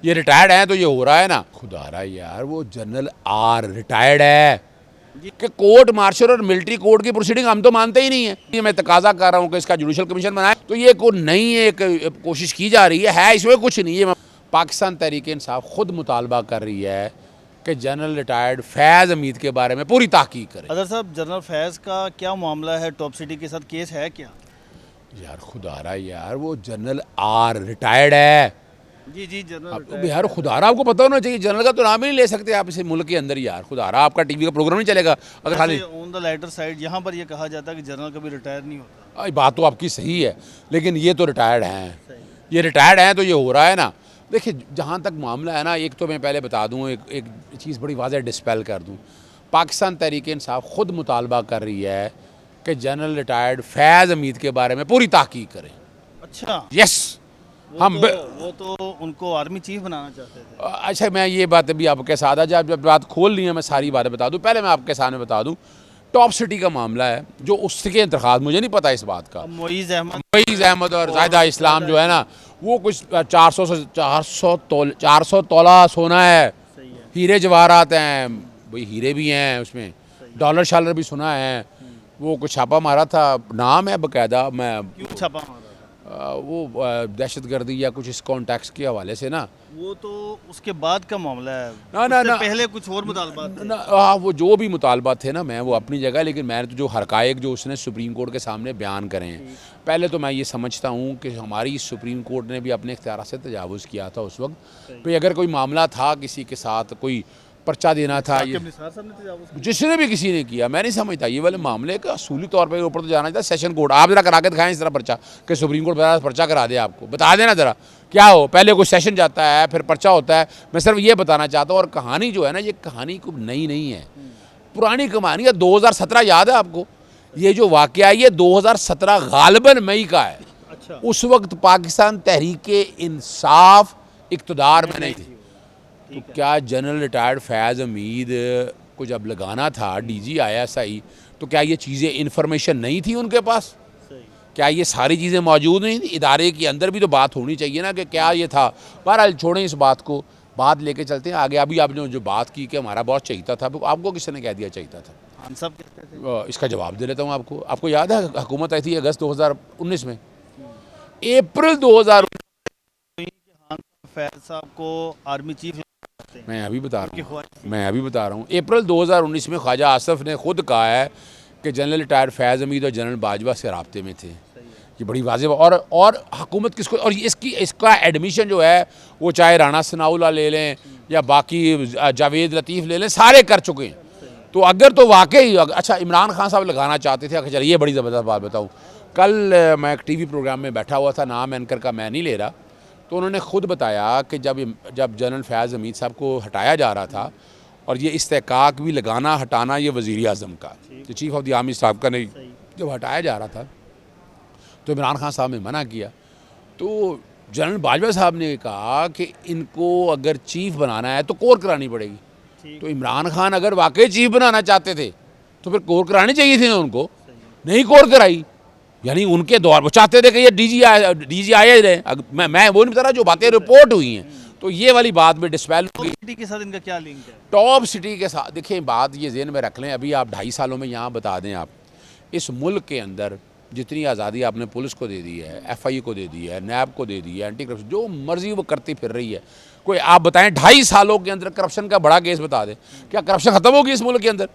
ये रिटायर्ड हैं तो ये हो रहा है ना। खुदा रहा यार, वो जनरल आर रिटायर्ड है कि कोर्ट मार्शल और मिलिट्री कोर्ट की प्रोसीडिंग हम तो मानते ही नहीं है। ये मैं तकाजा कर रहा हूँ कि इसका जुडिशल कमीशन बनाए, तो ये को नई एक कोशिश की जा रही है इसमें कुछ नहीं है। पाकिस्तान तहरीक इंसाफ खुद मुतालबा कर रही है कि जनरल रिटायर्ड फैज़ हमीद के बारे में पूरी तहकीक करें। अदर साहब, जनरल फैज़ का क्या मामला है? टॉप सिटी के साथ केस है क्या? यार खुदा रहा यार, वो जनरल आर रिटायर्ड है। जी जी, अब जनरल यार खुदारा आपको पता होना चाहिए, जनरल का तो नाम ही नहीं ले सकते आप इसे मुल्क के अंदर। यार खुदारा, आपका टीवी का प्रोग्राम नहीं चलेगा अगर खाली ऑन द लाइटर साइड यहाँ पर ये कहा जाता है कि जनरल कभी रिटायर नहीं होता। बात तो आपकी सही है, लेकिन ये तो रिटायर्ड हैं। ये रिटायर्ड हैं तो ये हो रहा है ना। देखिए, जहाँ तक मामला है ना, एक तो मैं पहले बता दूँ, एक चीज़ बड़ी वाज़ह डिस्पेल कर दूँ। पाकिस्तान तहरीक इंसाफ खुद मुतालबा कर रही है कि जनरल रिटायर्ड फैज़ हमीद के बारे में पूरी तहकीक करें। अच्छा, यस, वो तो उनको आर्मी चीफ बनाना चाहते थे। अच्छा, मैं ये बात अभी आपके साथ आज जब बात खोल ली है, मैं सारी बातें बता दूं। पहले मैं आपके सामने बता दूं, टॉप सिटी का मामला है जो उसके दरखास्त, मुझे नहीं पता इस बात का। मोईज़ अहमद और जायदा इस्लाम जो है ना, वो कुछ 400 तोला सोना है, हीरे जवाहरात हैं, भाई हीरे भी हैं उसमें, डॉलर शालर भी सुना है। वो कुछ छापा मारा था, नाम है बकायदा, मैं क्यों छापा मारा था? वो दहशतगर्दी या कुछ इस कॉन्टैक्ट्स के हवाले से ना। वो तो उसके बाद का मामला है ना पहले कुछ और मुतालबात थे। हाँ, वो जो भी मुतालबात थे ना, मैं वो अपनी जगह, लेकिन मैंने तो जो हरकायक जो उसने सुप्रीम कोर्ट के सामने बयान करे हैं, पहले तो मैं ये समझता हूँ कि हमारी सुप्रीम कोर्ट ने भी अपने इख्तियार से तजावुज़ किया था उस वक्त। भाई अगर कोई मामला था, किसी के साथ कोई पर्चा देना था, ये जिसने भी किसी ने किया, मैं नहीं समझता ये वाले मामले का असूली तौर पर ऊपर तो जाना चाहिए सेशन कोर्ट। आप जरा करा के दिखाएं इस तरह पर्चा कि सुप्रीम कोर्ट पर्चा करा दे, आपको बता देना ज़रा क्या हो। पहले कोई सेशन जाता है, फिर पर्चा होता है। मैं सिर्फ ये बताना चाहता हूँ। और कहानी जो है ना, ये कहानी को नई नहीं है, पुरानी कहानी है। 2017 याद है आपको? ये जो वाक़या है ये 2017 गालिबन मई का है। अच्छा। उस उस वक्त पाकिस्तान तहरीक इंसाफ इक़्तिदार में नहीं थी। तो क्या जनरल रिटायर्ड फैज़ हमीद को जब लगाना था DG ISI, तो क्या ये चीज़ें इन्फॉर्मेशन नहीं थी उनके पास? क्या ये सारी चीज़ें मौजूद नहीं थी? इदारे के अंदर भी तो बात होनी चाहिए ना कि क्या ये था। बहरहाल छोड़ें इस बात को, बात लेके चलते हैं आगे। अभी आपने जो बात की कि हमारा बहुत चाहिए था, आपको किसने कह दिया चाहिए था? सब कहते थे। इसका जवाब दे लेता हूँ आपको। आपको याद है हुकूमत आई थी अगस्त 2019 में, अप्रैल 2000 फैज साहब को आर्मी चीफ मैं अभी बता रहा हूँ अप्रैल 2019 में ख्वाजा आसफ ने खुद कहा है कि जनरल रिटायर्ड फैज़ हमीद और जनरल बाजवा से राब्ते में थे। ये बड़ी वाज़ेह और हुकूमत किसको, और इसका एडमिशन जो है वो चाहे राना सनाउल्लाह ले लें या बाकी जावेद लतीफ़ ले लें, सारे कर चुके हैं। तो अगर तो वाकई अच्छा इमरान खान साहब लगाना चाहते थे, चलिए ये बड़ी ज़बरदस्त बात बताऊँ। कल मैं एक TV प्रोग्राम में बैठा हुआ था, नाम एंकर का मैं नहीं ले रहा, तो उन्होंने ख़ुद बताया कि जब जनरल फैज़ हमीद साहब को हटाया जा रहा था, और ये इस्तेकाक भी लगाना हटाना ये वज़ीर आज़म का, तो चीफ़ ऑफ द आर्मी साहब का नहीं, जब हटाया जा रहा था तो इमरान खान साहब ने मना किया। तो जनरल बाजवा साहब ने कहा कि इनको अगर चीफ़ बनाना है तो कोर करानी पड़ेगी। तो इमरान खान अगर वाकई चीफ़ बनाना चाहते थे तो फिर कोर करानी चाहिए थी ना उनको, नहीं कोर कराई। यानी उनके दौर वो चाहते थे कि ये DG आया ही रहे। मैं वो नहीं बता रहा, जो बातें रिपोर्ट हुई हैं। तो ये वाली बात में डिस्पेल टॉप सिटी के साथ इनका क्या लिंक है? टॉप सिटी के साथ देखिए, बात ये ज़हन में रख लें, अभी आप 2.5 सालों में यहाँ बता दें, आप इस मुल्क के अंदर जितनी आज़ादी आपने पुलिस को दे दी है, FI को दे दी है, NAB को दे दी है, एंटी करप्शन जो मर्जी वो करती फिर रही है। कोई आप बताएं 2.5 सालों के अंदर करप्शन का बड़ा केस बता दें, क्या करप्शन ख़त्म होगी इस मुल्क के अंदर?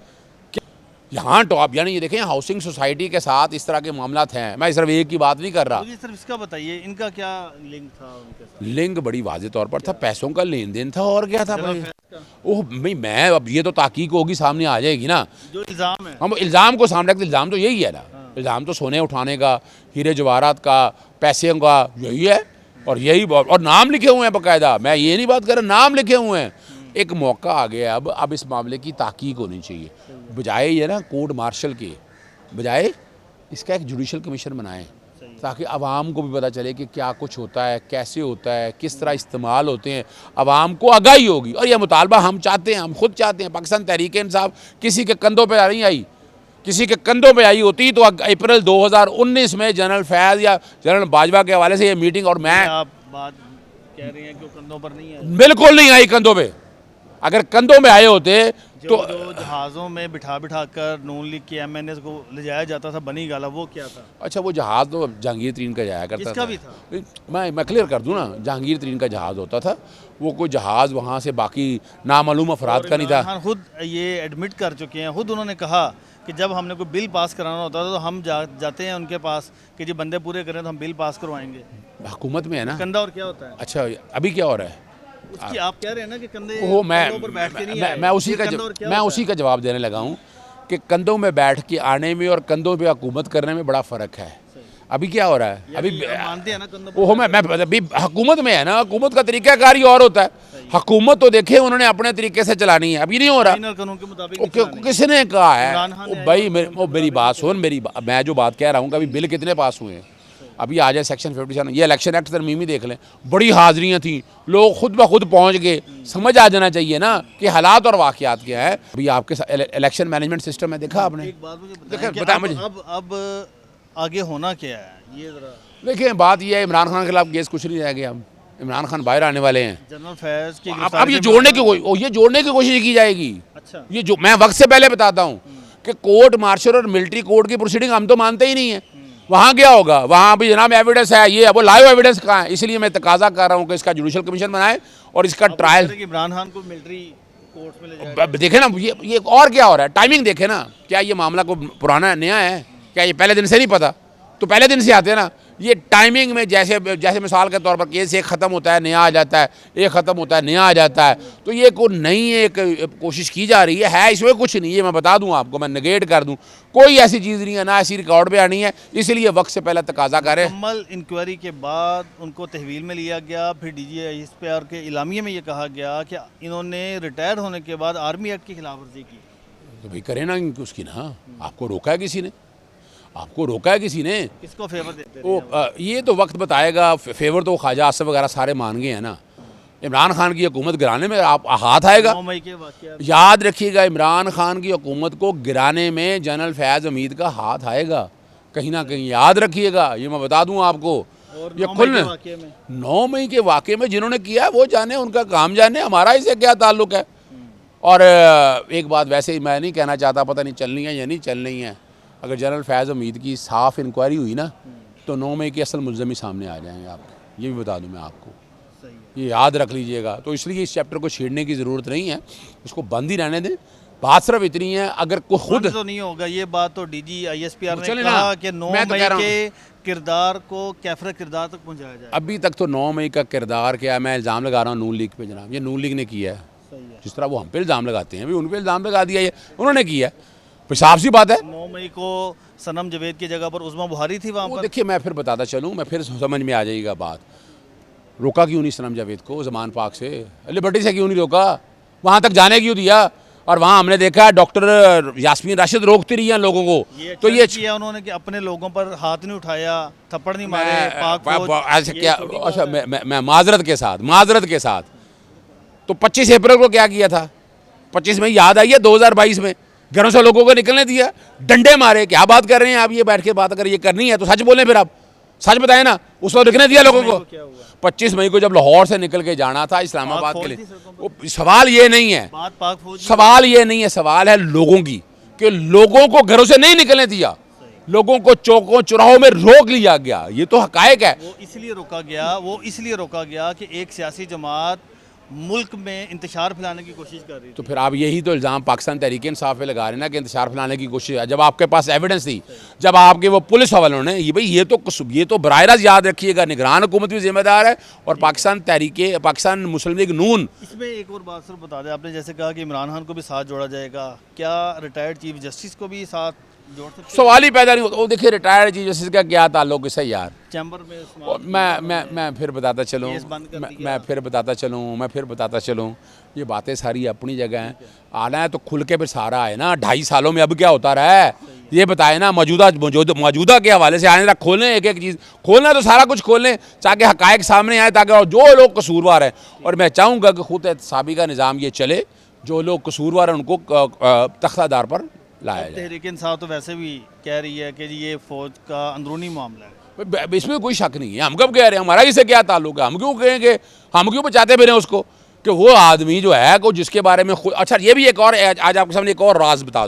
यहाँ टॉप, यानी ये देखें हाउसिंग सोसाइटी के साथ इस तरह के मामलात हैं। मैं सिर्फ एक की बात नहीं कर रहा। तो सिर्फ इसका बताइए, इनका क्या लिंक था उनके साथ? लिंक बड़ी वाज़ेह तौर पर था, पैसों का लेन देन था, और क्या था भाई? ओह भाई, मैं अब ये तो ताकीक होगी, सामने आ जाएगी ना जो इल्ज़ाम है। हम इल्ज़ाम को सामने रखते, इल्ज़ाम तो यही है ना। इल्ज़ाम तो सोने उठाने का, हीरे जवाहरात का, पैसे का, यही है। और यही और नाम लिखे हुए हैं बाकायदा, मैं ये नहीं बात कर रहा, नाम लिखे हुए हैं। एक मौका आ गया, अब इस मामले की ताकीक होनी चाहिए। बजाय ये ना कोर्ट मार्शल के, बजाय इसका एक जुडिशल कमीशन बनाएं, ताकि आवाम को भी पता चले कि क्या कुछ होता है, कैसे होता है, किस तरह इस्तेमाल होते हैं। आवाम को आगाही होगी। और यह मुतालबा हम चाहते हैं, हम खुद चाहते हैं। पाकिस्तान तहरीक इंसाफ किसी के कंधों पर नहीं आई, किसी के कंधों पे आई होती तो अप्रैल 2019 में जनरल फैज़ या जनरल बाजवा के हवाले से ये मीटिंग, और मैं आप बात कह रहे हैं कि वो कंधों पर नहीं है। बिल्कुल नहीं आई कंधों पे। अगर कंधों में आए होते तो जो जहाज़ों में बिठा बिठा कर नून लीग के MNAs को ले जाया जाता था बनी गाला, वो क्या था? अच्छा, वो जहाज़ तो जहांगीर तरीन का जाया करता किसका था। भी था? मैं क्लियर कर दूं ना, जहांगीर तरीन का जहाज़ होता था, वो कोई जहाज़ वहाँ से बाकी नामालूम अफराद का नहीं था। इमरान खान खुद ये एडमिट कर चुके हैं, खुद उन्होंने कहा कि जब हमने कोई बिल पास कराना होता था तो हम जाते हैं उनके पास कि जी बंदे पूरे करें तो हम बिल पास करवाएंगे। हुकूमत में है ना। कंधा और क्या होता है? अच्छा, अभी क्या हो रहा है? उसकी आप कह रहे हैं ना कि कंधे वो कंधों पर बैठ के नहीं आए। मैं उसी ये का कंधा और क्या मैं होता उसी है? का जवाब देने लगा हूँ कि कंधों में बैठ के आने में और कंधों पे हुकूमत करने में बड़ा फ़र्क है। अभी क्या हो रहा है? अभी यानी आप मानते हैं ना कंधों पर वो मैं अभी हुकूमत में है ना, हुकूमत का तरीक़ाकार ही और होता है। हुकूमत तो देखे उन्होंने अपने तरीके से चलानी है, अभी नहीं हो रहा। फाइनल कानून के मुताबिक वो नहीं चलाने। किसने कहा है? इमरान खान ने भाई मेरी बात सुन, मैं जो बात कह रहा हूँ कि अभी बिल कितने पास हुए हैं। अभी आ जाए सेक्शन 57, ये इलेक्शन एक्ट तरमीम ही देख लें, बड़ी हाजिरियाँ थी, लोग खुद ब खुद पहुँच गए। समझ आ जाना चाहिए ना कि हालात और वाक़यात क्या है। अभी आपके इलेक्शन मैनेजमेंट सिस्टम है, देखा आपने? एक बात मुझे देखिए, बताएं कि बताएं मुझे। अब आगे होना क्या है, ये जरा। देखिए, बात यह है, इमरान खान के खिलाफ केस कुछ नहीं रह गया। अब इमरान खान बाहर आने वाले हैं। जनरल फैज की अब ये जोड़ने की कोशिश की जाएगी। अच्छा, ये जो मैं वक्त से पहले बताता हूँ कि कोर्ट मार्शल और मिलिट्री कोर्ट की प्रोसीडिंग हम तो मानते ही नहीं है। वहाँ क्या होगा? वहाँ भी जनाब एविडेंस है, ये वो लाइव एविडेंस कहाँ है? इसलिए मैं तकाजा कर रहा हूँ कि इसका जुडिशल कमीशन बनाए और इसका ट्रायल। इमरान खान को मिलिट्री कोर्ट में ले जाए। देखे ना, ये और क्या हो रहा है? टाइमिंग देखे ना, क्या ये मामला को पुराना नया है? क्या ये पहले दिन से नहीं पता? तो पहले दिन से आते हैं ना। ये टाइमिंग में जैसे मिसाल के तौर पर केस एक ख़त्म होता है नया आ जाता है, एक ख़त्म होता है नया आ जाता है। तो ये कोई नई एक कोशिश की जा रही है इसमें कुछ नहीं है। मैं बता दूं आपको, मैं नेगेट कर दूं, कोई ऐसी चीज़ नहीं है, ना ऐसी रिकॉर्ड पे आनी है। इसलिए वक्त से पहले तकाजा करें। मुकम्मल इंक्वायरी के बाद उनको तहवील में लिया गया। फिर DGI के इलामिया में ये कहा गया कि इन्होंने रिटायर होने के बाद आर्मी एक्ट की खिलाफ वर्जी की। तो भाई करें ना उसकी ना। आपको रोका है किसी ने? आपको रोका है किसी ने? किसको फेवर देते ये तो वक्त बताएगा। फेवर तो ख्वाजा आसिफ वगैरह सारे मान गए हैं ना। इमरान खान की हुकूमत गिराने में आप हाथ आएगा। 9 मई के वाक़या याद रखिएगा, इमरान खान की हुकूमत को गिराने में जनरल फैज़ हमीद का हाथ आएगा कहीं ना कहीं, याद रखिएगा। ये मैं बता दूं आपको। और ये 9 मई खुल के वाक़ये में 9 मई के वाक़े में जिन्होंने किया है वो जाने, उनका काम जाने, हमारा इससे क्या ताल्लुक़ है। और एक बात वैसे ही मैं नहीं कहना चाहता, पता नहीं चलनी है या नहीं चलनी है। अगर जनरल फैज़ हमीद की साफ़ इंक्वायरी हुई ना तो 9 मई के असल मुल्ज़िम ही सामने आ जाएंगे आपके। ये भी बता दूं मैं आपको, सही है। ये याद रख लीजिएगा। तो इसलिए इस चैप्टर को छेड़ने की ज़रूरत नहीं है, इसको बंद ही रहने दें। बात सिर्फ इतनी है, अगर कोई खुद तो नहीं होगा। ये बात तो DG ISPR ने चले ना, कहा कि 9 मैं तो मई कह रहा हूं। के किरदार को कैफर किरदार तक पहुंचाया जाए। अभी तक तो 9 मई का किरदार क्या है, मैं इल्ज़ाम लगा रहा हूँ नून लीग पे। जनाब, ये नून लीग ने किया है। सही है। जिस तरह वो हम पे इल्ज़ाम लगाते हैं, अभी उन पे इल्ज़ाम लगा दिया, ये उन्होंने किया है। फिर साफ सी बात है। 9 मई को सनम जवेद की जगह पर उस्मा बुहारी थी वहाँ वो पर। देखिए, मैं फिर बताता चलूँ, मैं फिर समझ में आ जाएगा बात। रोका क्यों नहीं सनम जावेद को ज़मान पाक से? लिबर्टी से क्यों नहीं रोका? वहाँ तक जाने क्यों दिया? और वहाँ हमने देखा डॉक्टर यास्मीन राशिद रोकती रही हैं लोगों को। तो ये किया उन्होंने कि अपने लोगों पर हाथ नहीं उठाया, थप्पड़ नहीं मारे, पाक फौज। ऐसे क्या? अच्छा, मैं माजरत के साथ तो 25 अप्रैल को क्या किया था? 25 में याद आई है 2022 में घरों से लोगों को निकलने दिया, डंडे मारे। क्या बात कर रहे हैं आप? ये बैठ के बात अगर ये करनी है तो सच बोलें, फिर आप सच बताएं ना। उस वक्त निकलने दिया लोगों को? 25 मई को जब लाहौर से निकल के जाना था इस्लामाबाद के लिए, वो सवाल ये नहीं है, सवाल ये नहीं है, सवाल है लोगों की कि लोगों को घरों से नहीं निकलने दिया, लोगों को चौकों चौराहों में रोक लिया गया। ये तो हकायक है। वो इसलिए रोका गया कि एक सियासी जमात मुल्क में इंतशार फैलाने की कोशिश कर रही थी। तो फिर आप यही तो इल्ज़ाम पाकिस्तान तहरीक इंसाफ पे लगा रहे हैं ना कि इंतशार फैलाने की कोशिश है, जब आपके पास एविडेंस थी, जब आपके वो पुलिस वालों ने ये तो बराह रास्त याद रखिएगा, निगरान हुकूमत भी जिम्मेदार है और पाकिस्तान मुस्लिम लीग नून। इसमें एक और बात सर बता दें, आपने जैसे कहा कि इमरान खान को भी साथ जोड़ा जाएगा, क्या रिटायर्ड चीफ जस्टिस को भी साथ जोड़ सकते हैं? सवाल ही पैदा नहीं होता। वो देखिए, रिटायर्ड चीफ जस्टिस का क्या ताल्लुक है? सही यार, चैम्बर में मैं फिर बताता चलूँ, मैं फिर बताता चलूँ, ये बातें सारी अपनी जगह हैं। आना है तो खुल के फिर सारा है ना। 2.5 सालों में अब क्या होता रहा है ये बताए ना। मौजूदा के हवाले से आने तक खोलें, एक एक चीज़ खोलना तो सारा कुछ खोलें ताकि हकायक सामने आए, ताकि जो लोग कसूरवार हैं। और मैं चाहूँगा कि खुद एहतसाबी का निज़ाम ये चले, जो लोग कसूरवार हैं उनको तख्तादार पर लाया जाए। तहरीक इंसाफ तो वैसे भी कह रही है कि ये फ़ौज का अंदरूनी मामला है। इसमें कोई शक नहीं है। हम कब कह रहे हैं, हमारा इससे क्या ताल्लुक है, हम क्यों कहेंगे, हम क्यों बचाते फिरें उसको कि वो आदमी जो है को जिसके बारे में खुद। अच्छा ये भी एक और आज आपके सामने एक और राज बता